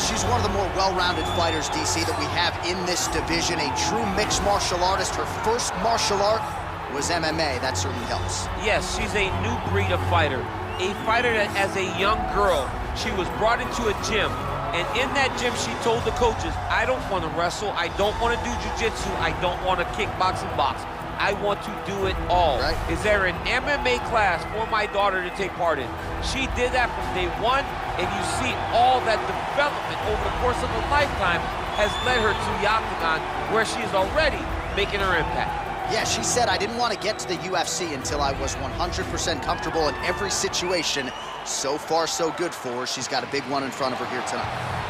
she's one of the more well-rounded fighters, DC, that we have in this division. A true mixed martial artist. Her first martial art was MMA. That certainly helps. Yes, she's a new breed of fighter. A fighter that, as a young girl, she was brought into a gym. And in that gym, she told the coaches, I don't want to wrestle. I don't want to do jiu-jitsu. I don't want to kickbox and box. I want to do it all. Right. Is there an MMA class for my daughter to take part in? She did that from day one, and you see all that development over the course of a lifetime has led her to the octagon, where she is already making her impact. Yeah, she said, I didn't want to get to the UFC until I was 100% comfortable in every situation. So far, so good for her. She's got a big one in front of her here tonight.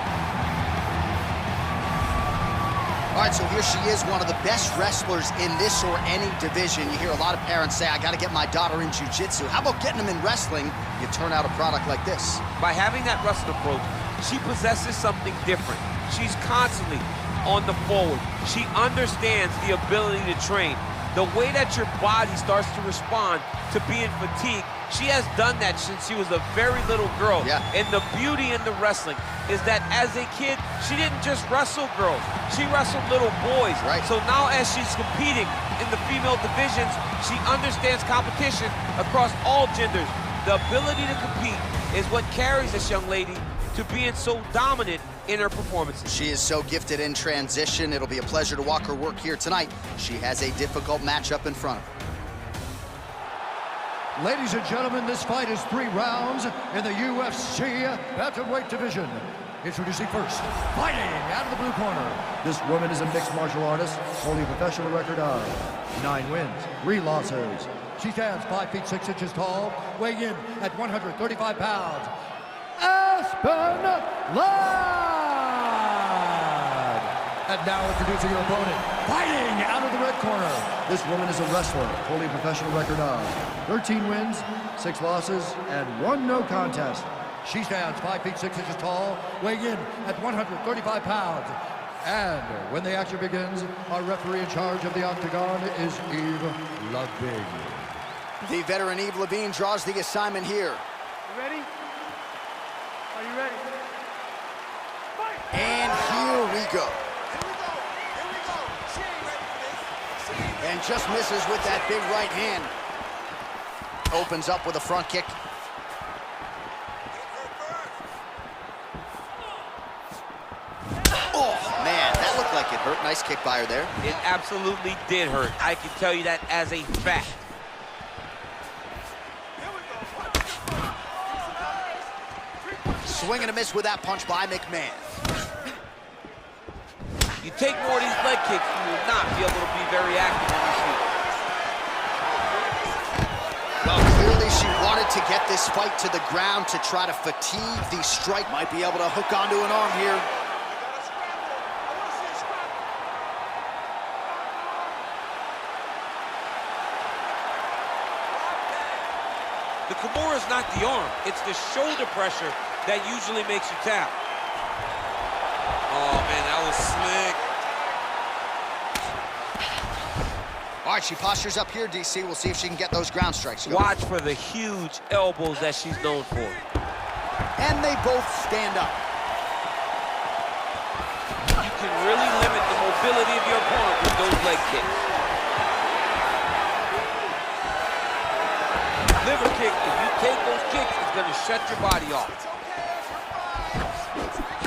All right, so here she is, one of the best wrestlers in this or any division. You hear a lot of parents say, I got to get my daughter in jiu-jitsu. How about getting them in wrestling? You turn out a product like this. By having that wrestling approach, she possesses something different. She's constantly on the forward. She understands the ability to train. The way that your body starts to respond to being fatigued, she has done that since she was a very little girl. Yeah. And the beauty in the wrestling is that as a kid, she didn't just wrestle girls. She wrestled little boys. Right. So now as she's competing in the female divisions, she understands competition across all genders. The ability to compete is what carries this young lady to being so dominant in her performances. She is so gifted in transition. It'll be a pleasure to watch her work here tonight. She has a difficult matchup in front of her. Ladies and gentlemen, this fight is 3 rounds in the UFC bantamweight division. Introducing first, fighting out of the blue corner. This woman is a mixed martial artist, holding a professional record of 9 wins, 3 losses. She stands 5 feet 6 inches tall, weighing in at 135 pounds. Aspen Ladd! And now introducing your opponent, fighting out of the red corner. This woman is a wrestler, holding a professional record of 13 wins, 6 losses, and 1 no contest. She stands 5 feet 6 inches tall, weighing in at 135 pounds. And when the action begins, our referee in charge of the octagon is Eve Ludwig. The veteran Eve Levine draws the assignment here. You ready? Are you ready? Fight! And here we go. Here we go. Here we go. She ain't ready for this. She ain't ready. And just misses with that big right hand. Opens up with a front kick. Oh, man, that looked like it hurt. Nice kick by her there. It absolutely did hurt. I can tell you that as a fact. Swing and a miss with that punch by Mcmann. You take more of these leg kicks, you will not be able to be very active on your feet. Well, clearly she wanted to get this fight to the ground to try to fatigue the strike. Might be able to hook onto an arm here. The Kimura is not the arm, it's the shoulder pressure that usually makes you tap. Oh man, that was slick. All right, she postures up here, DC. We'll see if she can get those ground strikes. Watch for the huge elbows that she's known for. And they both stand up. You can really limit the mobility of your opponent with those leg kicks. Liver kick, if you take those kicks, it's going to shut your body off.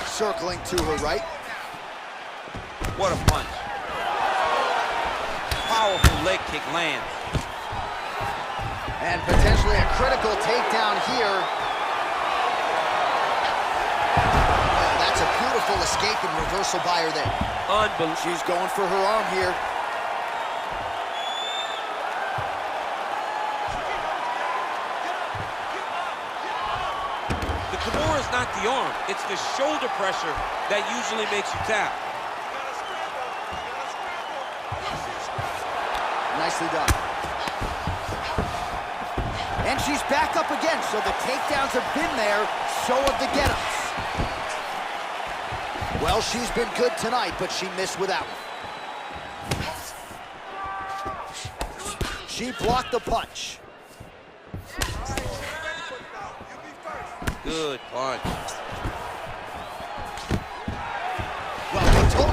Circling to her right. What a punch. Powerful leg kick lands. And potentially a critical takedown here. Oh, that's a beautiful escape and reversal by her there. Unbelievable. She's going for her arm here. Kimura is not the arm, it's the shoulder pressure that usually makes you tap. Nicely done. And she's back up again, so the takedowns have been there, so have the get-ups. Well, she's been good tonight, but she missed with that one. She blocked the punch. Good punch.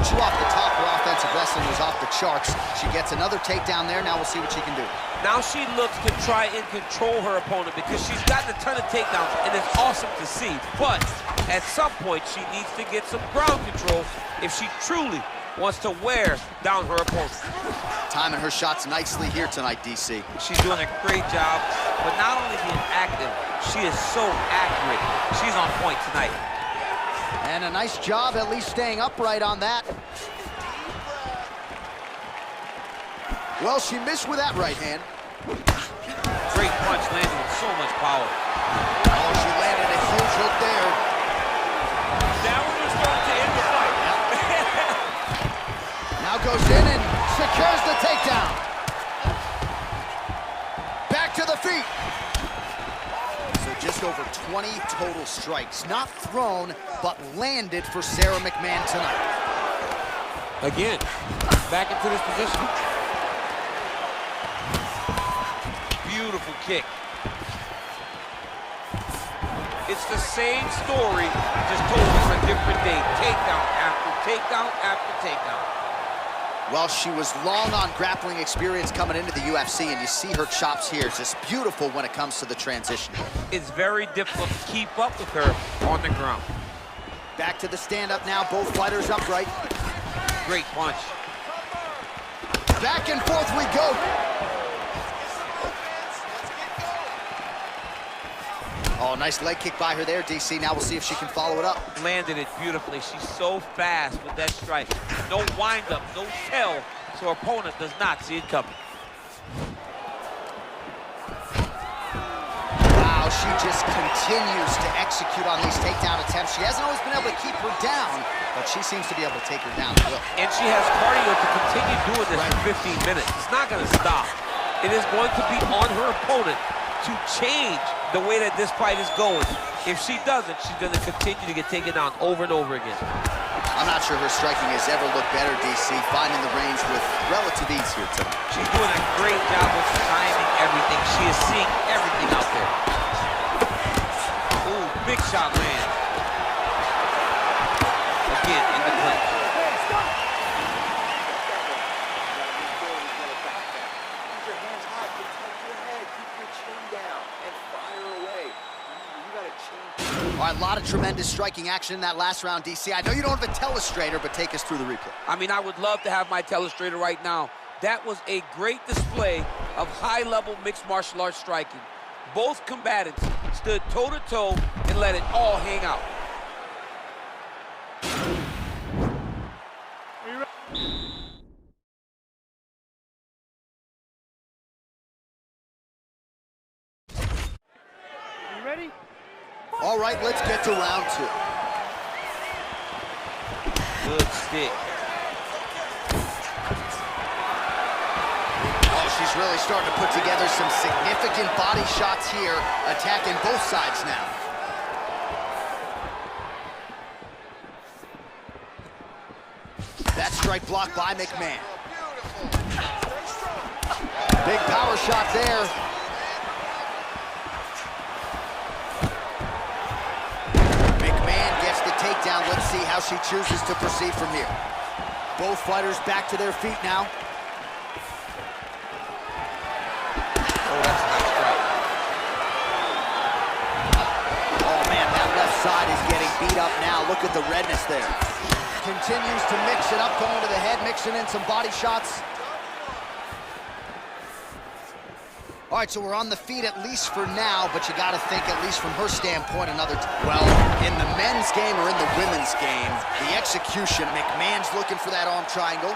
start you off the top. Her offensive wrestling was off the charts. She gets another takedown there. Now we'll see what she can do. Now she looks to try and control her opponent because she's gotten a ton of takedowns, and it's awesome to see. But at some point, she needs to get some ground control if she truly wants to wear down her opponent. Timing her shots nicely here tonight, DC. She's doing a great job, but not only being active, she is so accurate. She's on point tonight. And a nice job at least staying upright on that. Well, she missed with that right hand. Great punch landed with so much power. Oh, she landed a huge hook there. Now we're starting to end the fight. Now goes in and secures the takedown. Back to the feet. So just over 20 total strikes. Not thrown, but landed for Sara Mcmann tonight. Again, back into this position. Beautiful kick. It's the same story, just told on a different day. Takedown after takedown after takedown. Well, she was long on grappling experience coming into the UFC, and you see her chops here. Just beautiful when it comes to the transition. It's very difficult to keep up with her on the ground. Back to the stand-up now, both fighters upright. Great punch. Back and forth we go. Oh, nice leg kick by her there, DC. Now we'll see if she can follow it up. Landed it beautifully. She's so fast with that strike. No wind-up, no tell, so her opponent does not see it coming. Wow, she just continues to execute on these takedown attempts. She hasn't always been able to keep her down, but she seems to be able to take her down as well. And she has cardio to continue doing this for 15 minutes. It's not going to stop. It is going to be on her opponent to change the way that this fight is going. If she doesn't, she's going to continue to get taken down over and over again. I'm not sure her striking has ever looked better, DC, finding the range with relative ease here tonight. She's doing a great job of timing everything. She is seeing everything out there. Ooh, big shot land. Again, in the clinch. All right, a lot of tremendous striking action in that last round, DC. I know you don't have a telestrator, but take us through the replay. I mean, I would love to have my telestrator right now. That was a great display of high-level mixed martial arts striking. Both combatants stood toe-to-toe and let it all hang out. You ready? All right, let's get to round two. Good stick. Oh, she's really starting to put together some significant body shots here, attacking both sides now. That strike blocked by Mcmann. Big power shot there. Takedown. Let's see how she chooses to proceed from here. Both fighters back to their feet now. Oh, that's a nice strike. Oh, man, that left side is getting beat up now. Look at the redness there. Continues to mix it up, going to the head, mixing in some body shots. All right, so we're on the feet at least for now, but you got to think, at least from her standpoint, well, in the men's game or in the women's game, the execution, Mcmann's looking for that arm triangle.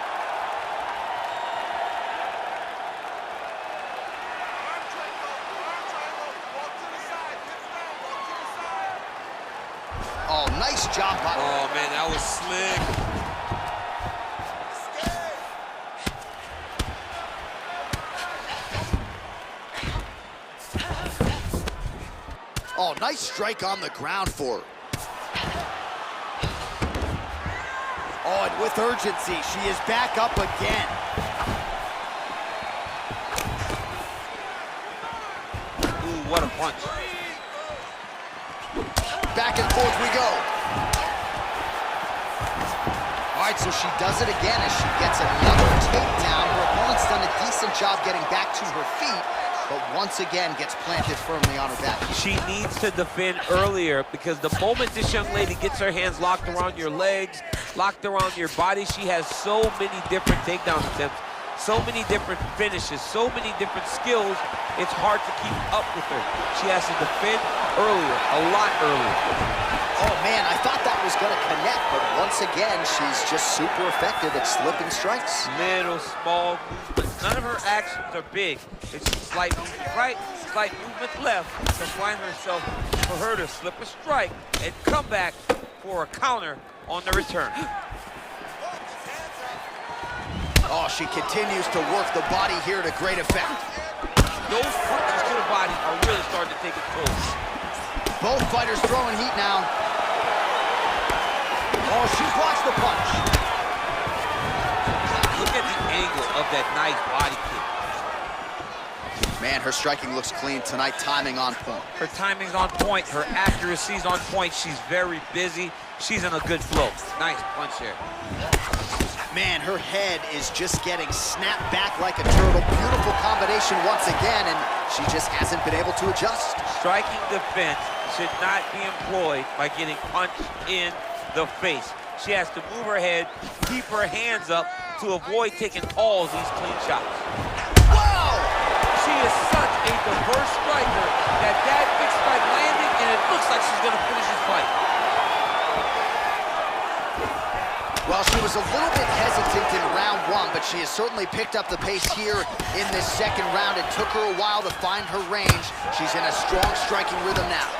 Oh, nice job. Oh, man, that was slick. Oh, nice strike on the ground for her. Oh, and with urgency, she is back up again. Ooh, what a punch. Back and forth we go. All right, so she does it again as she gets another takedown. Her opponent's done a decent job getting back to her feet, but once again gets planted firmly on her back. She needs to defend earlier, because the moment this young lady gets her hands locked around your legs, locked around your body, she has so many different takedown attempts, so many different finishes, so many different skills, it's hard to keep up with her. She has to defend earlier, a lot earlier. Oh man, I thought that was gonna connect, but once again, she's just super effective at slipping strikes. Little, small movements. None of her actions are big. It's a slight movement right, slight movement left to find herself, for her to slip a strike and come back for a counter on the return. Oh, she continues to work the body here to great effect. Those punches to the body are really starting to take a toll. Both fighters throwing heat now. Oh, she blocks the punch. Look at the angle of that nice body kick. Man, her striking looks clean tonight, timing on point. Her timing's on point, her accuracy's on point. She's very busy. She's in a good flow. Nice punch there. Man, her head is just getting snapped back like a turtle. Beautiful combination once again, and she just hasn't been able to adjust. Striking defense should not be employed by getting punched in the face. She has to move her head, keep her hands up to avoid taking all these clean shots. Wow! She is such a diverse striker that big strike landed, and it looks like she's gonna finish this fight. Well, she was a little bit hesitant in round one, but she has certainly picked up the pace here in this second round. It took her a while to find her range. She's in a strong striking rhythm now.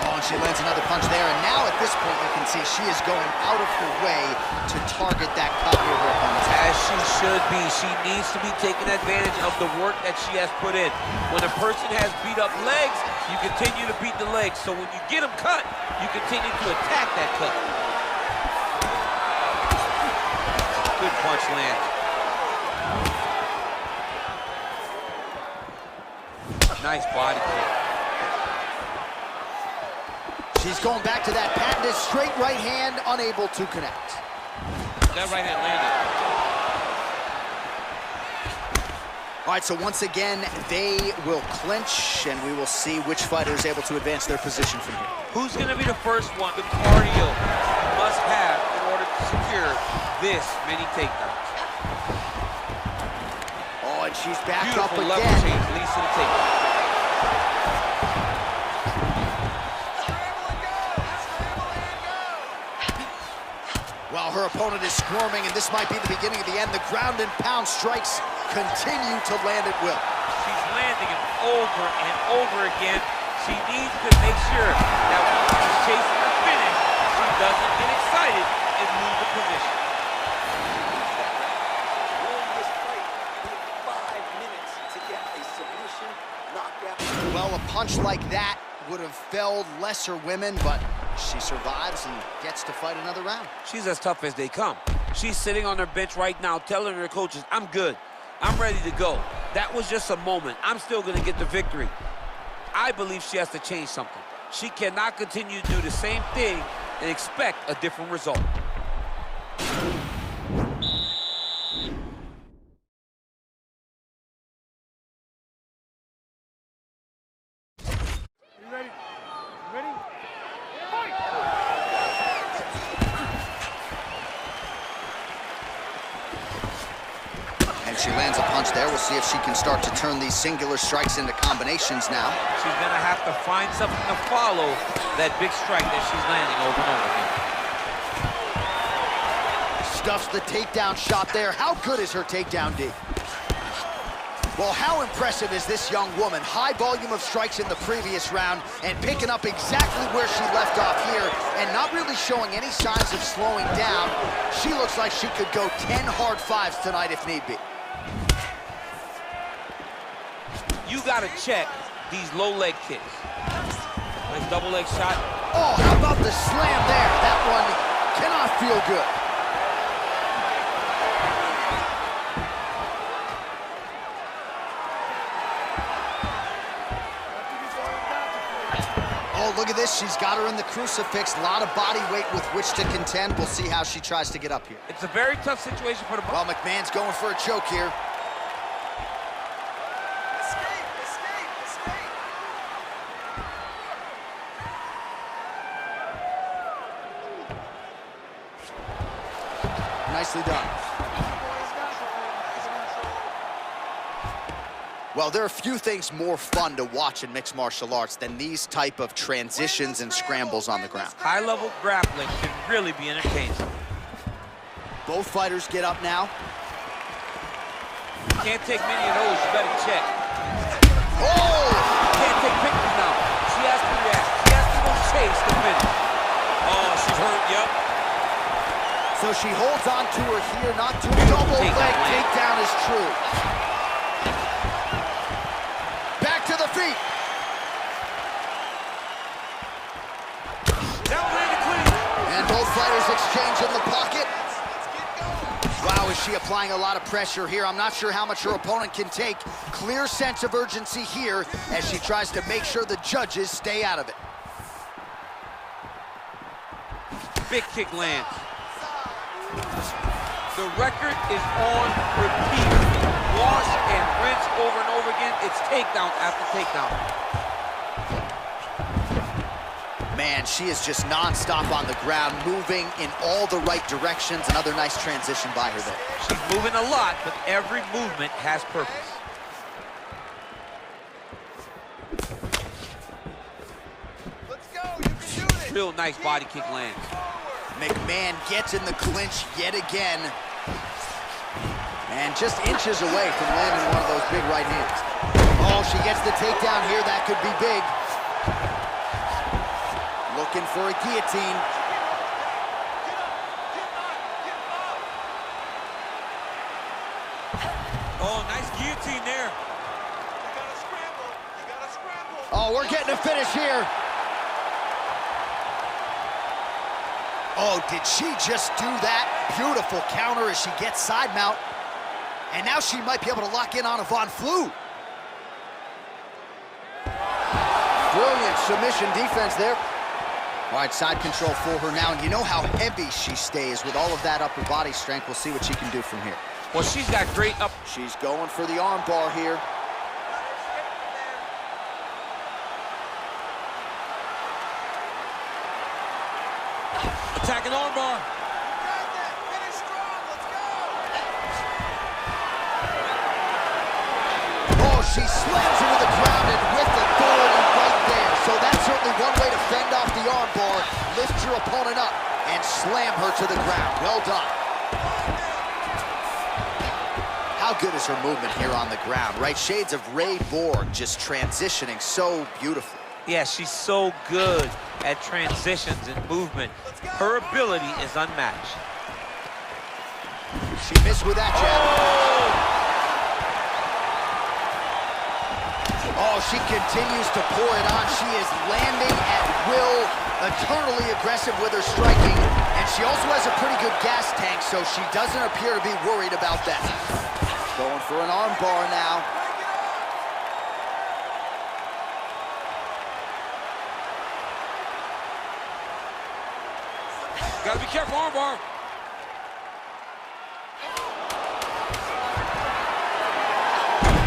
Oh, and she lands another punch there, and now at this point you can see she is going out of her way to target that cut here her opponent's head. As she should be. She needs to be taking advantage of the work that she has put in. When a person has beat up legs, you continue to beat the legs. So when you get them cut, you continue to attack that cut. Good punch land. Nice body kick. She's going back to that patented straight right hand, unable to connect. That right hand landed. All right, so once again, they will clinch, and we will see which fighter is able to advance their position from here. Who's going to be the first one? The cardio must have in order to secure this many takedowns. Oh, and she's back Beautiful up level again. change leads to the takedown. While her opponent is squirming, and this might be the beginning of the end, the ground and pound strikes continue to land at will. She's landing it over and over again. She needs to make sure that when she's chasing the finish, she doesn't get excited and lose the position. Won this fight in 5 minutes to get a submission knockout. Well, a punch like that would have felled lesser women, but she survives and gets to fight another round. She's as tough as they come. She's sitting on her bench right now telling her coaches, I'm good. I'm ready to go. That was just a moment. I'm still going to get the victory. I believe she has to change something. She cannot continue to do the same thing and expect a different result. And she lands a punch there. We'll see if she can start to turn these singular strikes into combinations now. She's going to have to find something to follow that big strike that she's landing over and over again. Stuffs the takedown shot there. How good is her takedown, D? Well, how impressive is this young woman? High volume of strikes in the previous round and picking up exactly where she left off here and not really showing any signs of slowing down. She looks like she could go 10 hard fives tonight if need be. You got to check these low leg kicks. Nice double leg shot. Oh, how about the slam there? That one cannot feel good. Oh, look at this. She's got her in the crucifix. A lot of body weight with which to contend. We'll see how she tries to get up here. It's a very tough situation for the... Well, Mcmann's going for a choke here. Nicely done. Well, there are few things more fun to watch in mixed martial arts than these type of transitions and scrambles on the ground. High-level grappling can really be entertaining. Both fighters get up now. Can't take many of those, you better check. Oh! Can't take pictures now. She has to react. She has to go chase the finish. Oh, she's hurt, yep. So she holds on to her here, not to double leg takedown is true. Back to the feet. That landed clean. And both fighters exchange in the pocket. Wow, is she applying a lot of pressure here? I'm not sure how much her opponent can take. Clear sense of urgency here as she tries to make sure the judges stay out of it. Big kick lands. The record is on repeat. Wash and rinse over and over again. It's takedown after takedown. Man, she is just nonstop on the ground, moving in all the right directions. Another nice transition by her there. She's moving a lot, but every movement has purpose. Let's go. You can do this. Real nice body kick lands. Mcmann gets in the clinch yet again. And just inches away from landing one of those big right hands. Oh, she gets the takedown here. That could be big. Looking for a guillotine. Oh, nice guillotine there. You gotta scramble. You gotta scramble. Oh, we're getting a finish here. Oh, did she just do that? Beautiful counter as she gets side mount. And now she might be able to lock in on a Von Flue. Brilliant submission defense there. All right, side control for her now. And you know how heavy she stays with all of that upper body strength. We'll see what she can do from here. Well, she's got great up. She's going for the arm bar here. Attacking arm bar. Finish strong. Let's go. Oh, she slams her to the ground and with authority right there. So that's certainly one way to fend off the arm bar. Lift your opponent up and slam her to the ground. Well done. How good is her movement here on the ground, right? Shades of Ray Borg just transitioning so beautifully. Yeah, she's so good at transitions and movement. Her ability is unmatched. She missed with that jab. Oh, she continues to pour it on. She is landing at will, eternally aggressive with her striking, and she also has a pretty good gas tank, so she doesn't appear to be worried about that. Going for an arm bar now. Gotta be careful, arm bar.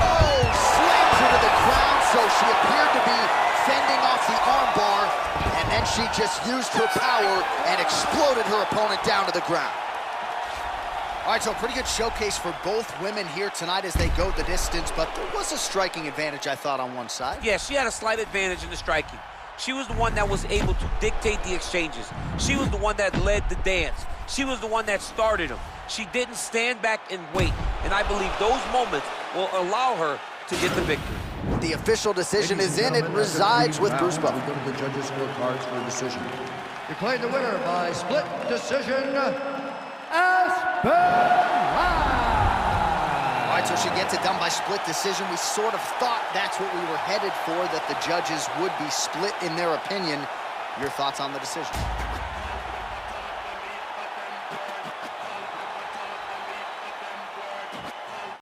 Oh, slams her to the ground, so she appeared to be fending off the arm bar, and then she just used her power and exploded her opponent down to the ground. All right, so a pretty good showcase for both women here tonight as they go the distance, but there was a striking advantage, I thought, on one side. Yeah, she had a slight advantage in the striking. She was the one that was able to dictate the exchanges. She was the one that led the dance. She was the one that started them. She didn't stand back and wait, and I believe those moments will allow her to get the victory. The official decision is in. It resides with Bruce Buffer. We go to the judges' scorecards for a decision. Declared the winner by split decision, Aspen. All right, so she gets it done by split decision. We sort of thought that's what we were headed for, that the judges would be split in their opinion. Your thoughts on the decision?